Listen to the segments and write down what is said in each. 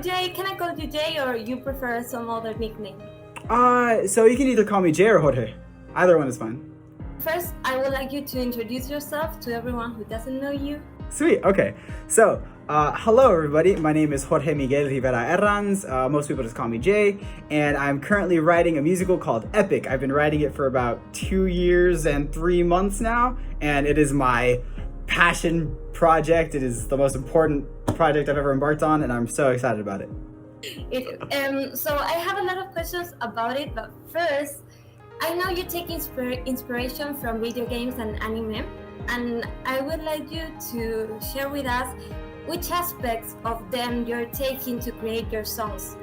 Jay, can I call you Jay or you prefer some other nickname? So you can either call me Jay or Jorge. Either one is fine. First, I would like you to introduce yourself to everyone who doesn't know you. Sweet, okay. So, hello everybody. My name is Jorge Miguel Rivera-Herrans. Most people just call me Jay. And I'm currently writing a musical called Epic. I've been writing it for about 2 years and 3 months now. And it is my passion project. It is the most important project I've ever embarked on. And I'm so excited about it. So I have a lot of questions about it. But first, I know you take inspiration from video games and anime. And I would like you to share with us which aspects of them you're taking to create your songs.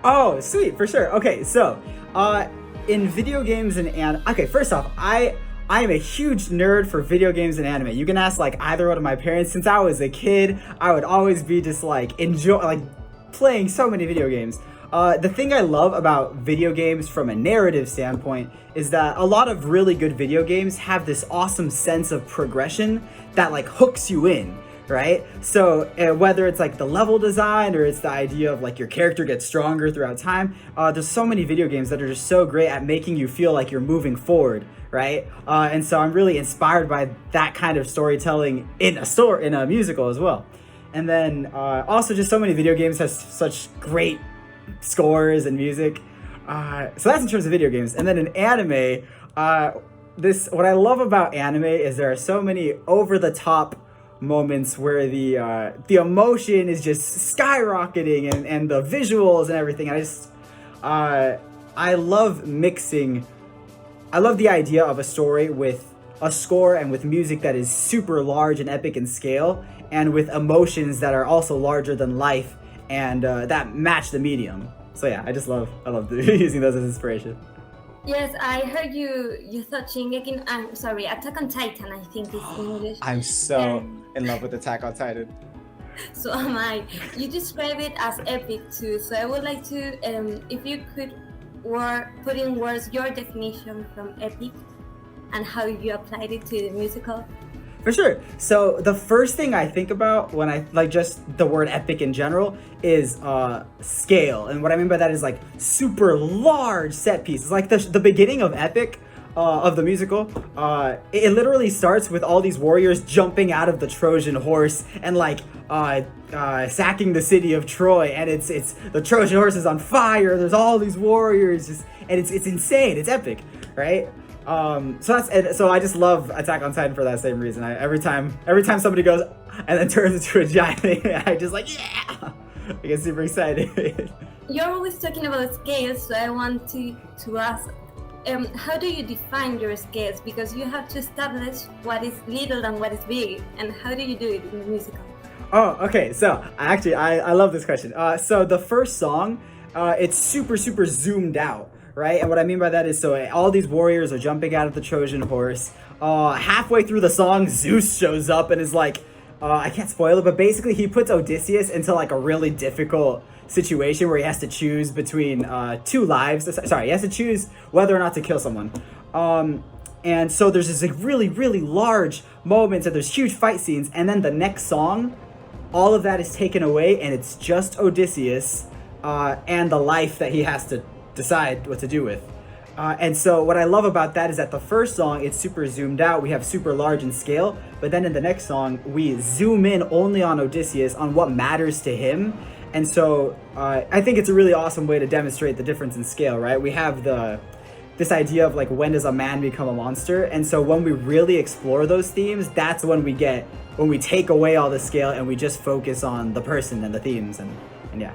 Oh, sweet, for sure. Okay, so in video games and okay, first off, I am a huge nerd for video games and anime. You can ask like either one of my parents. Since I was a kid, I would always be just like playing so many video games. The thing I love about video games from a narrative standpoint is that a lot of really good video games have this awesome sense of progression that like hooks you in, right? So whether it's like the level design or it's the idea of like your character gets stronger throughout time, there's so many video games that are just so great at making you feel like you're moving forward, right? And so I'm really inspired by that kind of storytelling in a musical as well. And then also just so many video games have such great scores and music. So that's in terms of video games. And then in anime, what I love about anime is there are so many over-the-top moments where the emotion is just skyrocketing and the visuals and everything. I love mixing. I love the idea of a story with a score and with music that is super large and epic in scale, and with emotions that are also larger than life and that match the medium. So yeah, I love using those as inspiration. Yes, I heard you thought Attack on Titan, I think is English. I'm so in love with Attack on Titan. So am I. You describe it as epic too. So I would like to, if you could put in words your definition from epic and how you applied it to the musical. For sure. So the first thing I think about when I like just the word epic in general is scale. And what I mean by that is like super large set pieces. Like the beginning of Epic, of the musical, it literally starts with all these warriors jumping out of the Trojan horse and like sacking the city of Troy. And it's the Trojan horse is on fire. There's all these warriors, and it's insane. It's epic, right? So I just love Attack on Titan for that same reason. Every time somebody goes and then turns into a giant, I just like, yeah, I get super excited. You're always talking about scales, so I want to ask, how do you define your scales? Because you have to establish what is little and what is big, and how do you do it in the musical? Oh, okay. So I love this question. So the first song, it's super zoomed out. Right? And what I mean by that is, so all these warriors are jumping out of the Trojan horse. Halfway through the song, Zeus shows up and is like, I can't spoil it, but basically he puts Odysseus into like a really difficult situation where he has to choose between two lives. Sorry, he has to choose whether or not to kill someone. And so there's this like really large moments and there's huge fight scenes. And then the next song, all of that is taken away and it's just Odysseus and the life that he has to decide what to do with. And so what I love about that is that the first song, it's super zoomed out. We have super large in scale, but then in the next song, we zoom in only on Odysseus, on what matters to him. And so I think it's a really awesome way to demonstrate the difference in scale, right? We have this idea of like, when does a man become a monster? And so when we really explore those themes, that's when we take away all the scale and we just focus on the person and the themes and yeah.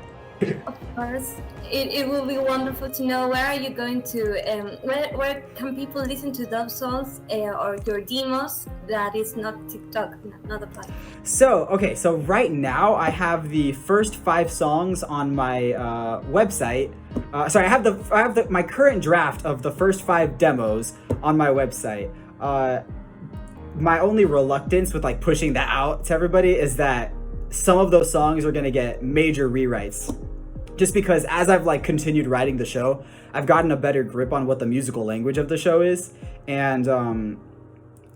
Of course, it will be wonderful to know where are you going to, where can people listen to those songs or your demos that is not TikTok, not a platform. So right now I have the first 5 songs on my website. Sorry, I have my current draft of the first 5 demos on my website. My only reluctance with like pushing that out to everybody is that some of those songs are gonna get major rewrites. Just because as I've like continued writing the show, I've gotten a better grip on what the musical language of the show is. And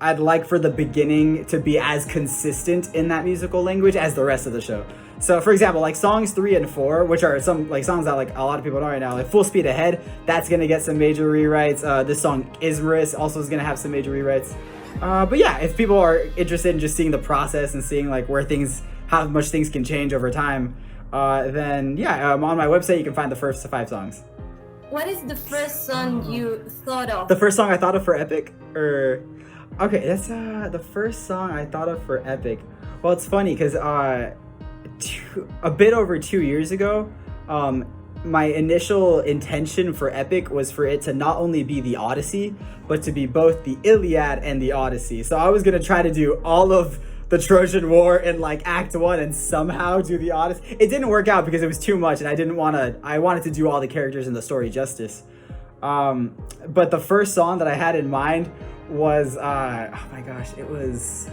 I'd like for the beginning to be as consistent in that musical language as the rest of the show. So for example, like songs 3 and 4, which are some like songs that like a lot of people know right now, like Full Speed Ahead, that's gonna get some major rewrites. This song Ismaris also is gonna have some major rewrites. But yeah, if people are interested in just seeing the process and seeing like where things, how much things can change over time, then yeah, on my website you can find the first 5 songs. What is the first song you thought of? The first song I thought of for Epic, okay, that's the first song I thought of for Epic. Well, it's funny because a bit over 2 years ago, my initial intention for Epic was for it to not only be the Odyssey, but to be both the Iliad and the Odyssey. So I was gonna try to do all of the Trojan War in like Act 1 and somehow do the Odyssey. It didn't work out because it was too much and I wanted to do all the characters in the story justice. But the first song that I had in mind was, oh my gosh, it was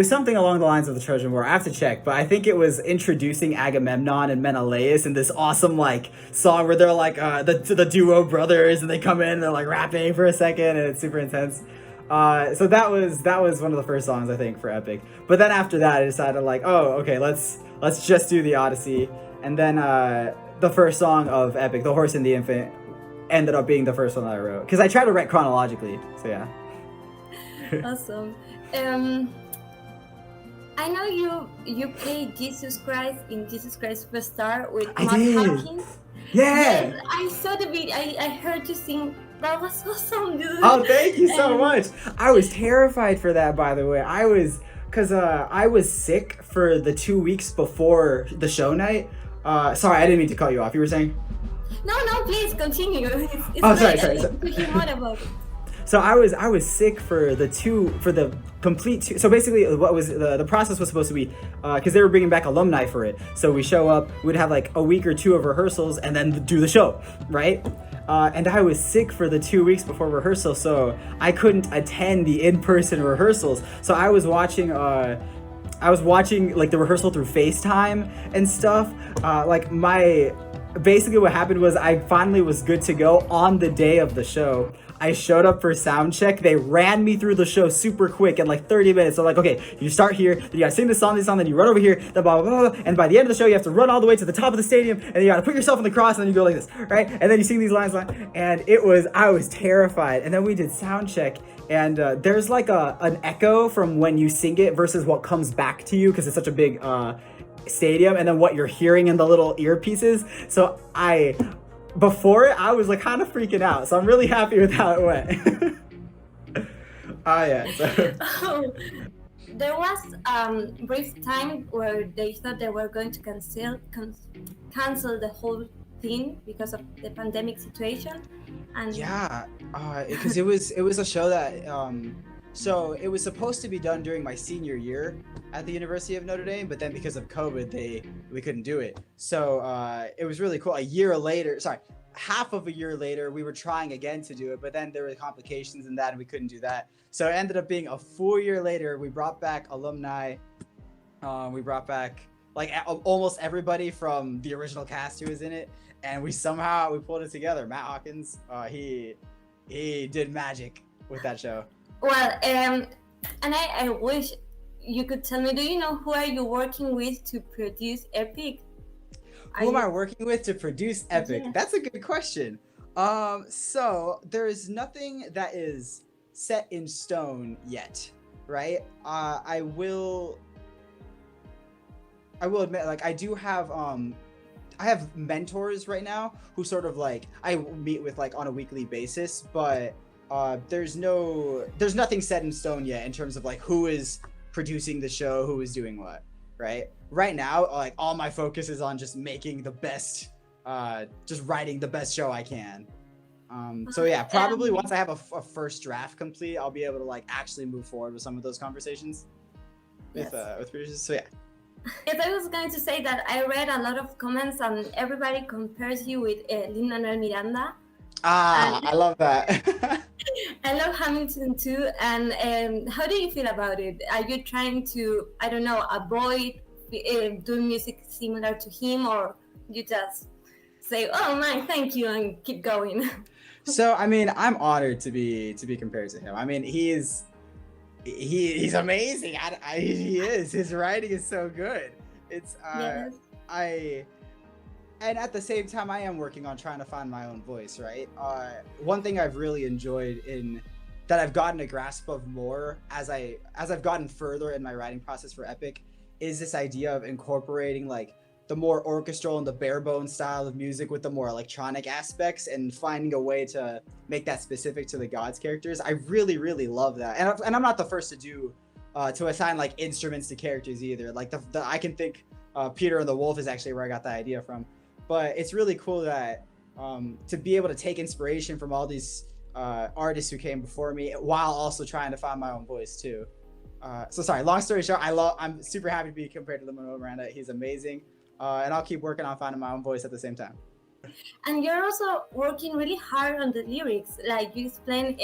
something along the lines of the Trojan War. I have to check, but I think it was introducing Agamemnon and Menelaus in this awesome like song where they're like the duo brothers and they come in and they're like rapping for a second and it's super intense. So that was one of the first songs I think for Epic. But then after that I decided like, oh, okay, let's just do the Odyssey. And then the first song of Epic, The Horse and the Infant, ended up being the first one that I wrote. Because I tried to write chronologically, so yeah. Awesome. I know you played Jesus Christ in Jesus Christ Superstar with Matt Hopkins. Yeah. Yes, I saw the video. I heard you sing. That was awesome, dude. Oh, thank you so much. I was terrified for that, by the way. I was sick for the 2 weeks before the show night. Sorry, I didn't mean to cut you off. You were saying? No, sorry. To hear more about it. So I was sick for the complete two. So basically, what was the process was supposed to be, because they were bringing back alumni for it. So we show up, we'd have like a week or 2 of rehearsals, and then do the show, right? And I was sick for the 2 weeks before rehearsal, so I couldn't attend the in-person rehearsals. So I was watching like the rehearsal through FaceTime and stuff. Basically what happened was I finally was good to go on the day of the show. I showed up for sound check. They ran me through the show super quick in like 30 minutes. So like, okay, you start here, then you gotta sing this song, then you run over here, then blah, blah, blah. And by the end of the show, you have to run all the way to the top of the stadium, and you gotta put yourself on the cross, and then you go like this, right? And then you sing these lines, and I was terrified. And then we did sound check, and there's like an echo from when you sing it versus what comes back to you, because it's such a big stadium, and then what you're hearing in the little earpieces. So before it, I was like kind of freaking out. So I'm really happy with how it went. Yeah. So. There was brief time where they thought they were going to cancel the whole thing because of the pandemic situation. And yeah, because it was a show that so it was supposed to be done during my senior year at the University of Notre Dame, but then because of COVID, we couldn't do it. So it was really cool. Half of a year later, we were trying again to do it, but then there were complications in that, and we couldn't do that. So it ended up being a full year later. We brought back alumni. We brought back like almost everybody from the original cast who was in it, and we pulled it together. Matt Hawkins, he did magic with that show. Well, and I wish you could tell me, do you know who are you working with to produce Epic? Who am I working with to produce Epic? Yeah. That's a good question. So there's nothing that is set in stone yet, right? I will admit, like I do have I have mentors right now who sort of like I meet with like on a weekly basis, but there's nothing set in stone yet in terms of like who is producing the show, who is doing what, right? Right now, like all my focus is on just making the best, just writing the best show I can. So yeah, probably once I have a first draft complete, I'll be able to like actually move forward with some of those conversations with producers. So yeah. Yes, I was going to say that I read a lot of comments and everybody compares you with Lin-Manuel Miranda. I love that. I love Hamilton too. And how do you feel about it? Are you trying to, I don't know, avoid doing music similar to him, or you just say, "Oh my, thank you," and keep going? So I mean, I'm honored to be compared to him. I mean, he's amazing. He is. His writing is so good. It's Yes. I and at the same time I am working on trying to find my own voice, right? One thing I've really enjoyed in that I've gotten a grasp of more as I've gotten further in my writing process for Epic is this idea of incorporating like the more orchestral and the bare bones style of music with the more electronic aspects and finding a way to make that specific to the gods characters. I really, really love that. And I'm not the first to do to assign like instruments to characters either. Like the I can think Peter and the Wolf is actually where I got the idea from. But it's really cool that to be able to take inspiration from all these artists who came before me while also trying to find my own voice too. So sorry, long story short, I'm super happy to be compared to Lin-Manuel Miranda. He's amazing. And I'll keep working on finding my own voice at the same time. And you're also working really hard on the lyrics, like you explained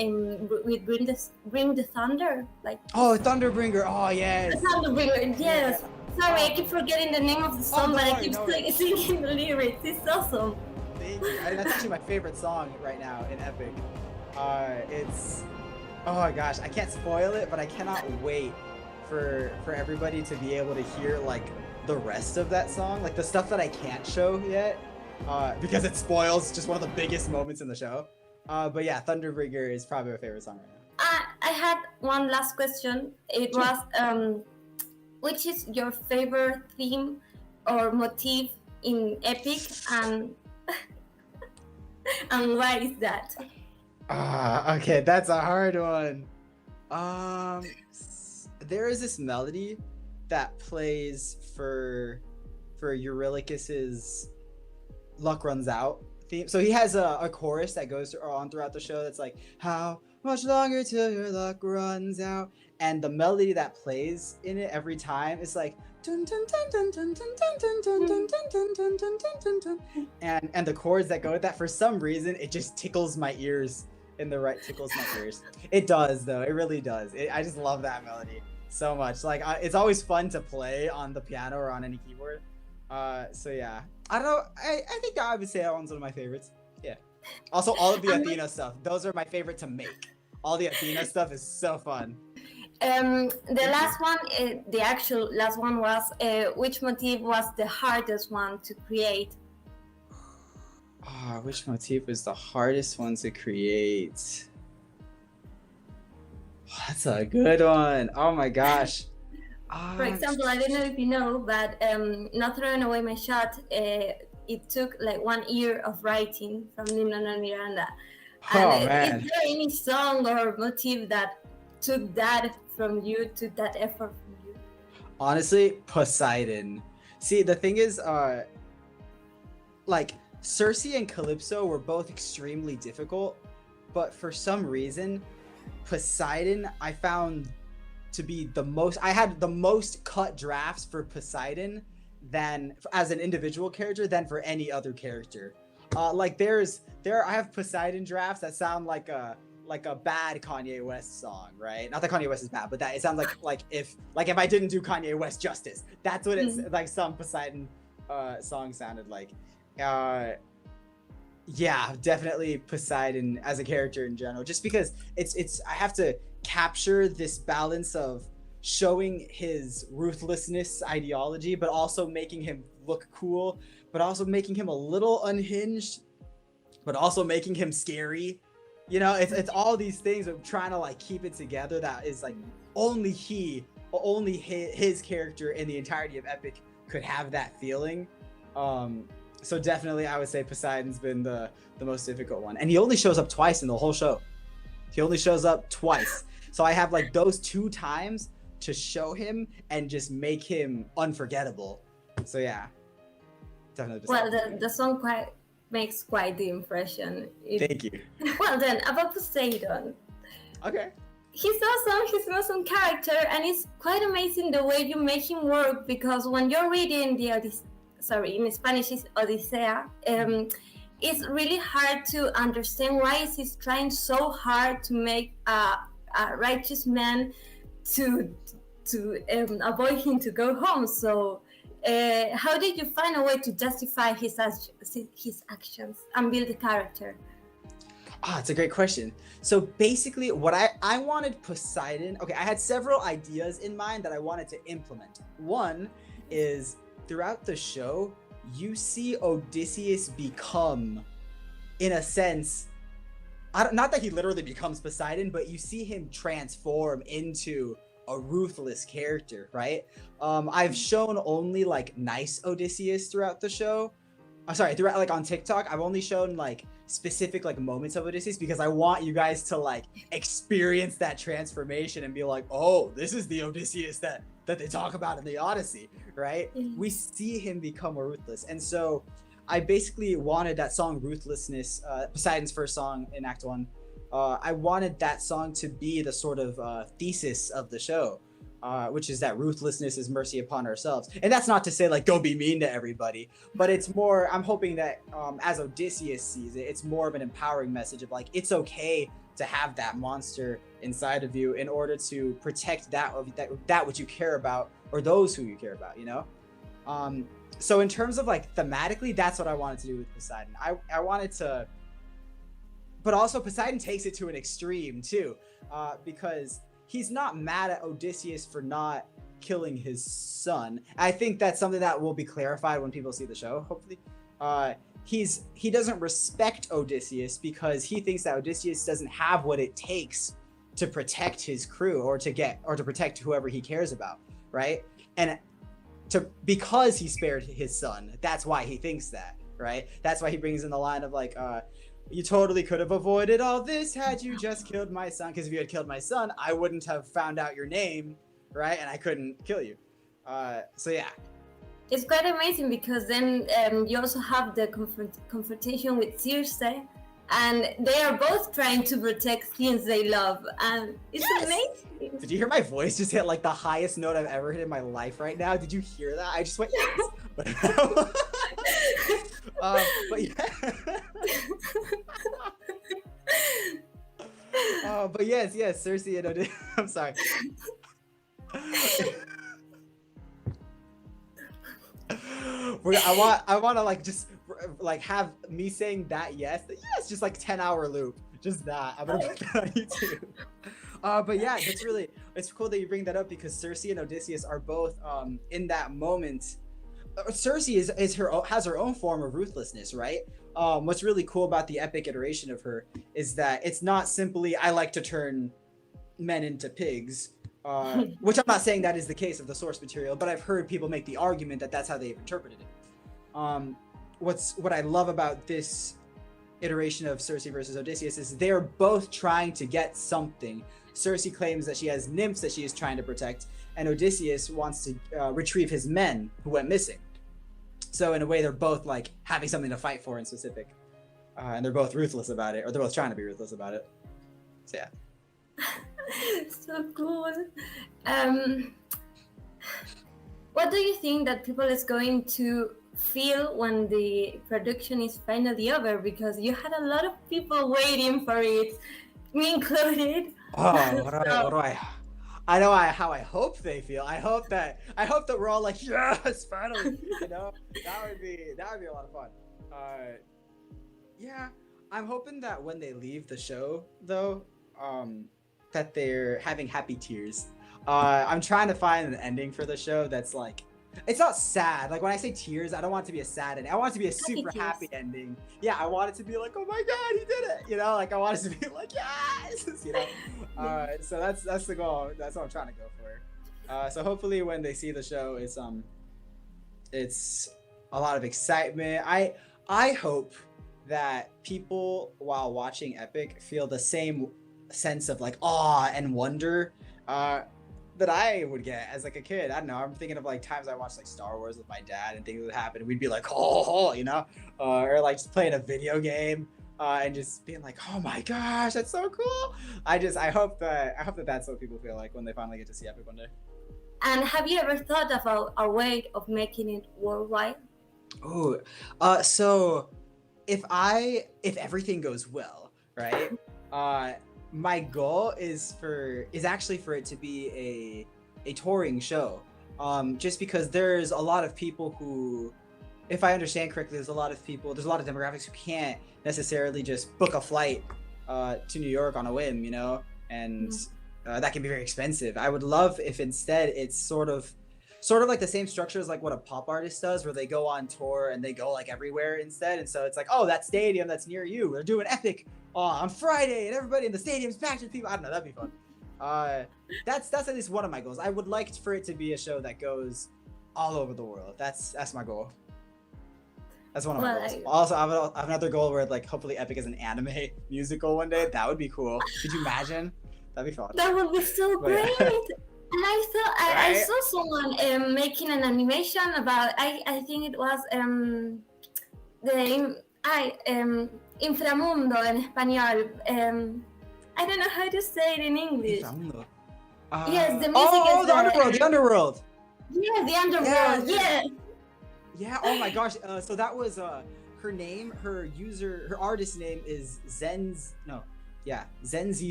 with Bring the Thunder, like. Oh, Thunderbringer! Oh yes. Thunderbringer, yes. Sorry, I keep forgetting the name of the song, but I keep singing the lyrics. It's awesome. Thank you. That's actually my favorite song right now in Epic. It's, oh my gosh, I can't spoil it, but I cannot wait for everybody to be able to hear like the rest of that song, like the stuff that I can't show yet, because it spoils just one of the biggest moments in the show. But yeah, Thunderbringer is probably my favorite song right now. I had one last question. It was, which is your favorite theme or motif in Epic, and and why is that? Okay, that's a hard one. There is this melody that plays for Eurylochus's Luck Runs Out theme. So he has a chorus that goes on throughout the show that's like, how much longer till your luck runs out? And the melody that plays in it every time is like dun, dun, dun, dun, dun, dun, dun, dun, dun, dun, dun, dun, dun, dun, dun, dun. And the chords that go with that, for some reason it just tickles my ears tickles my ears. It does though, it really does. I just love that melody so much. Like it's always fun to play on the piano or on any keyboard. So yeah, I don't know. I think I would say that one's one of my favorites. Yeah. Also, all of the Athena stuff. Those are my favorite to make. All the Athena stuff is so fun. The last one, the actual last one was which motif was the hardest one to create? Which motif was the hardest one to create? That's a good one. Oh my gosh. For example, I don't know if you know, but Not Throwing Away My Shot, it took like 1 year of writing from Lin-Manuel Miranda. And man. Is there any song or motif that took that from you, took that effort from you? Honestly, Poseidon. See, the thing is, like, Cersei and Calypso were both extremely difficult, but for some reason, Poseidon I found to be the most. I had the most cut drafts for Poseidon than as an individual character than for any other character. Like I have Poseidon drafts that sound like a bad Kanye West song, right? Not that Kanye West is bad, but that it sounds like if I didn't do Kanye West justice. That's what it's like. Some Poseidon song sounded like. Yeah, definitely Poseidon as a character in general, just because it's I have to capture this balance of showing his ruthlessness ideology, but also making him look cool, but also making him a little unhinged, but also making him scary. You know, it's all these things of trying to like keep it together. That is like only his character in the entirety of Epic could have that feeling. So definitely I would say Poseidon's been the most difficult one. And he only shows up twice in the whole show. He only shows up twice. So I have like those 2 times to show him and just make him unforgettable. So yeah, definitely Poseidon. Well, the song makes quite the impression. Thank you. Well then, about Poseidon. Okay. He's an awesome character, and it's quite amazing the way you make him work, because when you're reading in Spanish it's Odisea, it's really hard to understand why he's trying so hard to make a righteous man to avoid him to go home. So how did you find a way to justify his actions and build the character? It's a great question. So basically what I wanted Poseidon, okay, I had several ideas in mind that I wanted to implement. One is throughout the show, you see Odysseus become, in a sense, not that he literally becomes Poseidon, but you see him transform into a ruthless character, right? I've shown only like nice Odysseus throughout the show. Throughout, like, on TikTok, I've only shown like specific like moments of Odysseus because I want you guys to like experience that transformation and be like, oh, this is the Odysseus that they talk about in the Odyssey, right? We see him become a ruthless, and so I basically wanted that song Ruthlessness, Poseidon's first song in Act 1. I wanted that song to be the sort of thesis of the show, which is that ruthlessness is mercy upon ourselves. And that's not to say like go be mean to everybody, but it's more, I'm hoping that as Odysseus sees it, it's more of an empowering message of like, it's okay to have that monster inside of you in order to protect that which you care about, or those who you care about, you know? So in terms of like thematically, that's what I wanted to do with Poseidon. I wanted to, but also Poseidon takes it to an extreme too, because he's not mad at Odysseus for not killing his son. I think that's something that will be clarified when people see the show, hopefully. He doesn't respect Odysseus because he thinks that Odysseus doesn't have what it takes to protect his crew or to protect whoever he cares about, right? And because he spared his son, that's why he thinks that, right? That's why he brings in the line of like, you totally could have avoided all this had you just killed my son, because if you had killed my son, I wouldn't have found out your name, right? And I couldn't kill you. So yeah. It's quite amazing because then you also have the confrontation with Cersei, and they are both trying to protect things they love, and it's amazing. Did you hear my voice just hit like the highest note I've ever hit in my life right now? Did you hear that? I just went yes. But yeah. But yes, Cersei and Odysseus. I'm sorry. I want to like just like have me saying that yes, just like 10-hour loop, just that. I'm gonna put that on YouTube. But yeah, it's cool that you bring that up because Cersei and Odysseus are both in that moment. Cersei has her own form of ruthlessness, right? What's really cool about the epic iteration of her is that it's not simply I like to turn men into pigs. Which I'm not saying that is the case of the source material, but I've heard people make the argument that that's how they've interpreted it. What I love about this iteration of Cersei versus Odysseus is they're both trying to get something. Cersei claims that she has nymphs that she is trying to protect, and Odysseus wants to retrieve his men who went missing. So in a way, they're both like having something to fight for in specific, and they're both ruthless about it, or they're both trying to be ruthless about it. So yeah. So cool. What do you think that people is going to feel when the production is finally over? Because you had a lot of people waiting for it, me included. Oh, I know how I hope they feel. I hope that we're all like, yes, finally. You know, that would be a lot of fun. Yeah, I'm hoping that when they leave the show, though, that they're having happy tears. I'm trying to find an ending for the show that's like, it's not sad. Like when I say tears, I don't want it to be a sad ending. I want it to be a super happy ending. Yeah, I want it to be like, oh my god, he did it. You know, like I want it to be like, yes. You know, so that's the goal. That's what I'm trying to go for. So hopefully when they see the show, it's a lot of excitement. I hope that people while watching Epic feel the same sense of like awe and wonder that I would get as like a kid. I don't know, I'm thinking of like times I watched like Star Wars with my dad and things would happen and we'd be like, oh, you know, or like just playing a video game and just being like, oh my gosh, that's so cool. I hope that that's what people feel like when they finally get to see Epic one day. And have you ever thought about a way of making it worldwide? Oh, so if everything goes well, right? My goal is actually for it to be a touring show, just because there's a lot of people who, if I understand correctly, there's a lot of demographics who can't necessarily just book a flight to New York on a whim, you know, and that can be very expensive. I would love if instead it's sort of sort of like the same structure as like what a pop artist does, where they go on tour and they go like everywhere instead. And so it's like, oh, that stadium that's near you, they're doing Epic on Friday, and everybody in the stadium's packed with people. I don't know, that'd be fun. That's at least one of my goals. I would like for it to be a show that goes all over the world. That's my goal. That's one of my goals. Also, I have another goal where like hopefully Epic is an anime musical one day. That would be cool. Could you imagine? That'd be fun. That would be so great. And I saw someone making an animation about, I think it was Inframundo en español. I don't know how to say it in English. Inframundo. Yes, the music is the underworld. The underworld. Yeah, the underworld. Yeah. Yeah. Oh my gosh. So that was her name. Her artist name is Zenzi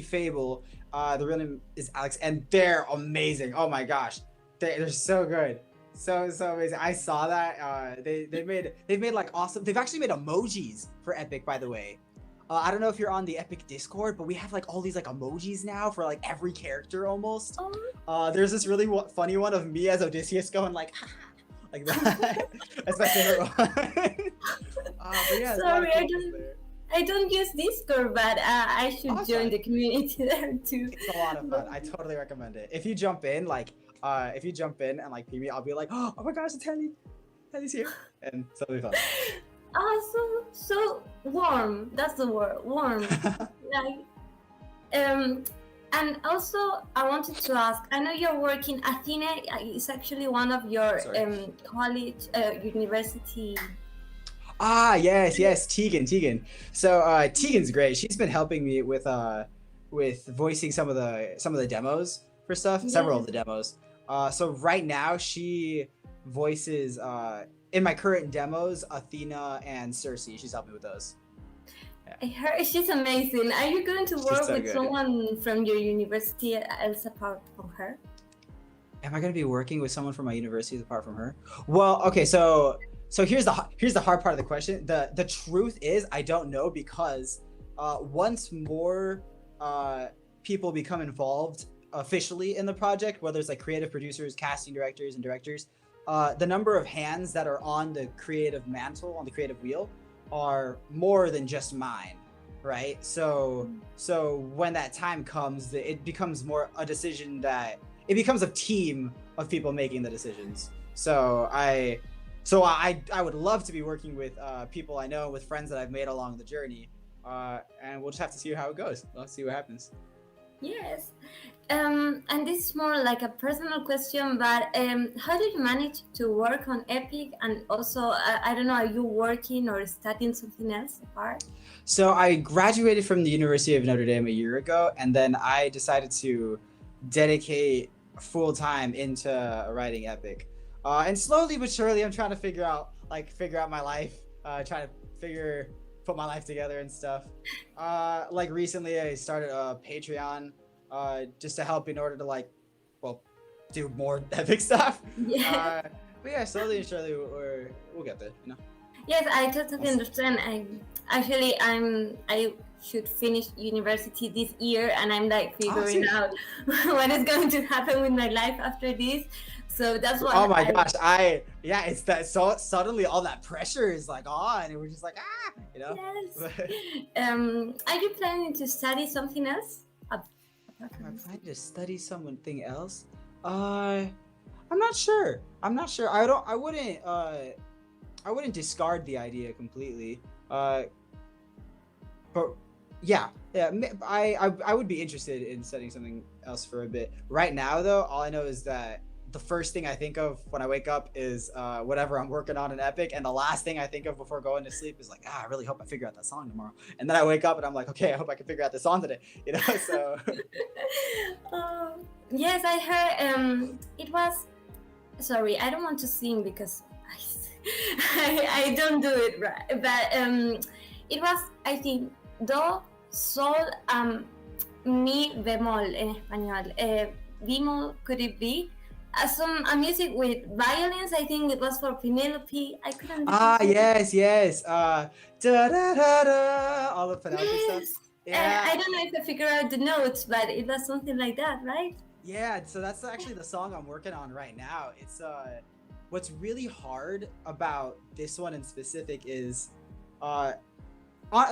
Fable. The real name is Alex, and they're amazing. Oh my gosh, they're so good, so amazing. I saw that. They've made like awesome. They've actually made emojis for Epic, by the way. I don't know if you're on the Epic Discord, but we have like all these like emojis now for like every character almost. There's this really funny one of me as Odysseus going like like that. That's my favorite one. But yeah, sorry, I don't use Discord, but I should join the community there too. It's a lot of fun. I totally recommend it. If you jump in, and like pee me, I'll be like, oh my gosh, it's Heli's here, and so it'll be fun. Awesome, so warm. That's the word, warm. Like, and also I wanted to ask. I know you're working. Athena is actually one of your college, university. Yes, Tegan. So Tegan's great. She's been helping me with voicing some of the demos for stuff, several of the demos. So right now she voices in my current demos Athena and Cersei. She's helping me with those. Yeah. I heard she's amazing. Are you going to work with someone from your university else apart from her? Am I going to be working with someone from my university apart from her? Well, okay, so here's the hard part of the question. The truth is I don't know, because once more people become involved officially in the project, whether it's like creative producers, casting directors, and directors, the number of hands that are on the creative mantle, on the creative wheel, are more than just mine, right? So when that time comes, it becomes more a decision that it becomes a team of people making the decisions. So I would love to be working with people I know, with friends that I've made along the journey, and we'll just have to see how it goes. Let's see what happens. Yes, and this is more like a personal question, but how did you manage to work on Epic? And also, I don't know, are you working or studying something else apart? So I graduated from the University of Notre Dame a year ago, and then I decided to dedicate full time into writing Epic. And slowly but surely, I'm trying to figure out my life, trying to put my life together and stuff. Like recently, I started a Patreon, just to help in order to do more Epic stuff. Yeah. But yeah, slowly and surely, we'll get there, you know. Yes, I totally understand. I should finish university this year, and I'm like figuring out what is going to happen with my life after this. So that's why. Oh my gosh, it's that. So suddenly all that pressure is like on, and we're just like you know. Yes. Are you planning to study something else? Am I planning to study something else? I'm not sure. I wouldn't discard the idea completely. But yeah. I would be interested in studying something else for a bit. Right now, though, all I know is that the first thing I think of when I wake up is whatever I'm working on in Epic, and the last thing I think of before going to sleep is like, I really hope I figure out that song tomorrow. And then I wake up and I'm like, okay, I hope I can figure out the song today. You know, so. Yes, I heard. It was. Sorry, I don't want to sing because I don't do it right. But it was, I think, do, sol, mi bemol en español. Bemol, could it be? A music with violins. I think it was for Penelope. I couldn't. Yes. Da da da da. All the Penelope stuff. Yeah. I don't know if I figure out the notes, but it was something like that, right? Yeah, so that's actually the song I'm working on right now. It's what's really hard about this one in specific is uh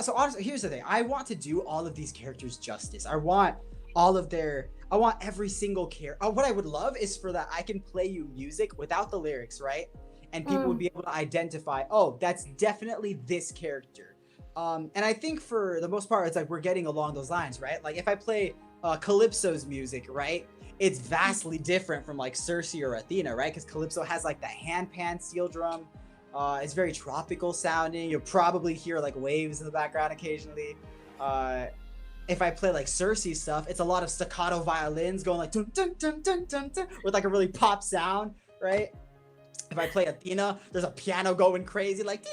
so honestly, here's the thing. I want to do all of these characters justice. I want every single character. What I would love is for that I can play you music without the lyrics, right? And people would be able to identify, oh, that's definitely this character. And I think for the most part, it's like we're getting along those lines, right? Like if I play Calypso's music, right? It's vastly different from like Cersei or Athena, right? Because Calypso has like the hand pan steel drum. It's very tropical sounding. You'll probably hear like waves in the background occasionally. If I play like Cersei stuff, it's a lot of staccato violins going like dun dun dun dun dun dun with like a really pop sound, right? If I play Athena, there's a piano going crazy, like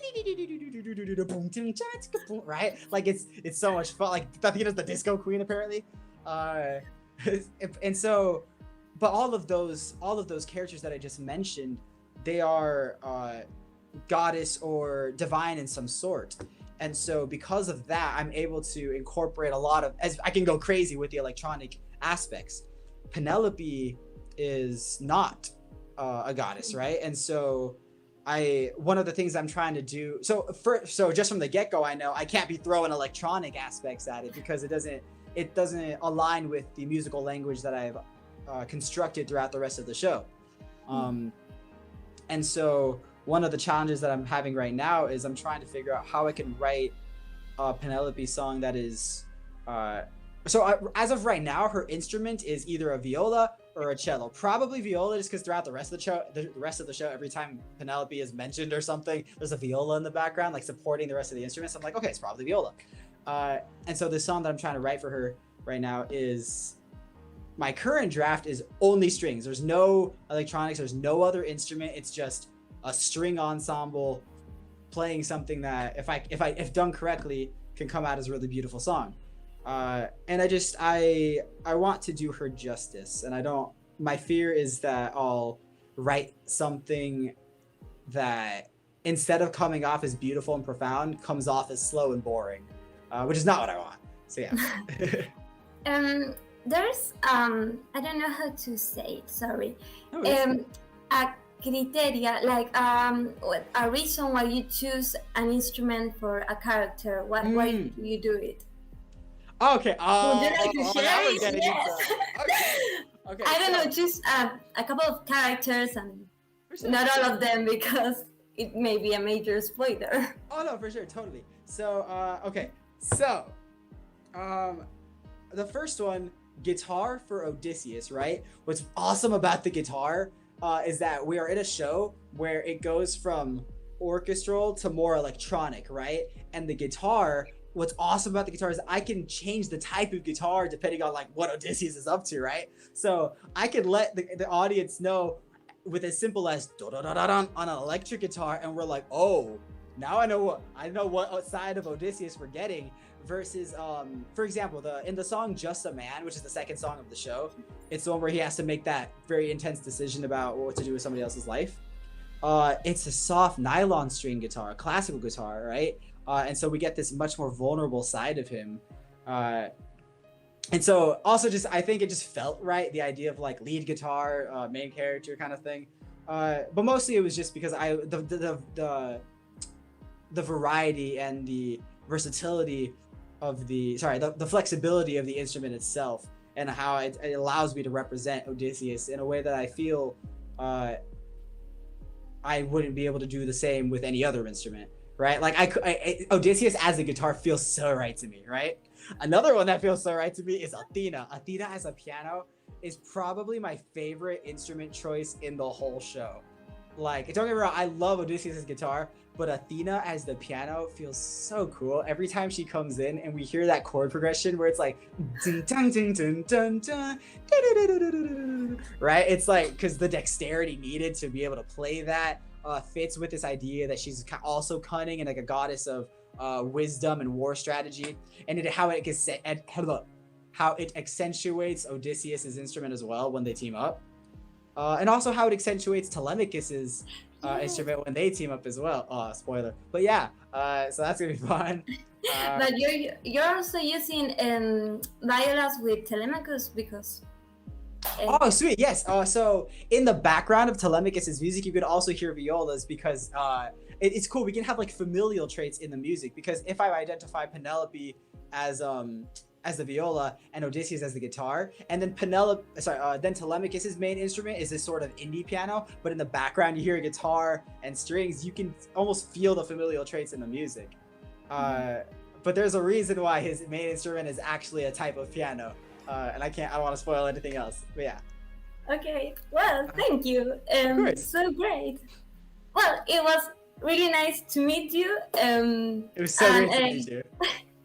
right? Like it's so much fun. Like Athena's the disco queen apparently, and so, but all of those characters that I just mentioned, they are goddess or divine in some sort. And so because of that, I'm able to incorporate a lot of, as I can go crazy with the electronic aspects. Penelope is not a goddess, right? And so one of the things I'm trying to do, so just from the get-go, I know I can't be throwing electronic aspects at it because it doesn't align with the musical language that I've constructed throughout the rest of the show. And so one of the challenges that I'm having right now is I'm trying to figure out how I can write a Penelope song that is as of right now, her instrument is either a viola or a cello. Probably viola, just because throughout the rest of the show, every time Penelope is mentioned or something, there's a viola in the background, like supporting the rest of the instruments. I'm like, okay, it's probably viola. And so the song that I'm trying to write for her right now is, my current draft is only strings. There's no electronics. There's no other instrument. It's just a string ensemble playing something that, if done correctly, can come out as a really beautiful song. And I want to do her justice, and my fear is that I'll write something that instead of coming off as beautiful and profound, comes off as slow and boring, which is not what I want. So yeah. There's I don't know how to say it, sorry. A criteria, like a reason why you choose an instrument for a character. Why do you do it? Okay. Would you like to share it? Yes. Okay. I don't know, just a couple of characters, and not all of them because it may be a major spoiler. Oh no, for sure, totally. So okay. So the first one, guitar for Odysseus, right? What's awesome about the guitar is that we are in a show where it goes from orchestral to more electronic, right? And the guitar, what's awesome about the guitar is I can change the type of guitar depending on like what Odysseus is up to, right? So I could let the audience know with as simple as on an electric guitar, and we're like, oh, now I know what side of Odysseus we're getting. Versus for example, in the song Just a Man, which is the second song of the show, it's the one where he has to make that very intense decision about what to do with somebody else's life. It's a soft nylon string guitar, classical guitar, right? And so we get this much more vulnerable side of him. And so also I think it just felt right, the idea of like lead guitar, main character kind of thing. But mostly it was just because the variety and the versatility of the flexibility of the instrument itself, and how it allows me to represent Odysseus in a way that I feel I wouldn't be able to do the same with any other instrument, right? Like Odysseus as a guitar feels so right to me, right? Another one that feels so right to me is Athena. Athena as a piano is probably my favorite instrument choice in the whole show. Like, don't get me wrong, I love Odysseus' guitar, but Athena as the piano feels so cool. Every time she comes in and we hear that chord progression where it's like, dun, dun, dun, dun, dun, dun, right? It's like, because the dexterity needed to be able to play that fits with this idea that she's also cunning and like a goddess of wisdom and war strategy, and how it accentuates Odysseus' instrument as well when they team up. And also how it accentuates Telemachus's instrument when they team up as well. Spoiler. But yeah, so that's gonna be fun. But you're also using violas with Telemachus because Oh, sweet. Yes. So in the background of Telemachus's music, you could also hear violas because it's cool. We can have like familial traits in the music because if I identify Penelope as the viola and Odysseus as the guitar, and then then Telemachus's main instrument is this sort of indie piano, but in the background you hear a guitar and strings, you can almost feel the familial traits in the music. But there's a reason why his main instrument is actually a type of piano. And I don't want to spoil anything else, but yeah. Okay, well, thank you. Of course. So great. Well, it was really nice to meet you. It was so great to meet you.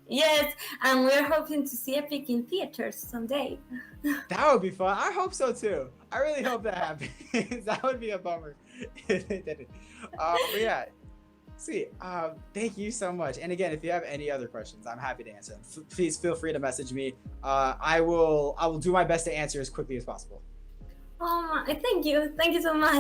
Yes, and we're hoping to see Epic in theaters someday. That would be fun. I hope so too. I really hope that happens. That would be a bummer if it didn't. But yeah, sweet. Thank you so much. And again, if you have any other questions, I'm happy to answer them. Please feel free to message me. I will do my best to answer as quickly as possible. Oh, thank you so much.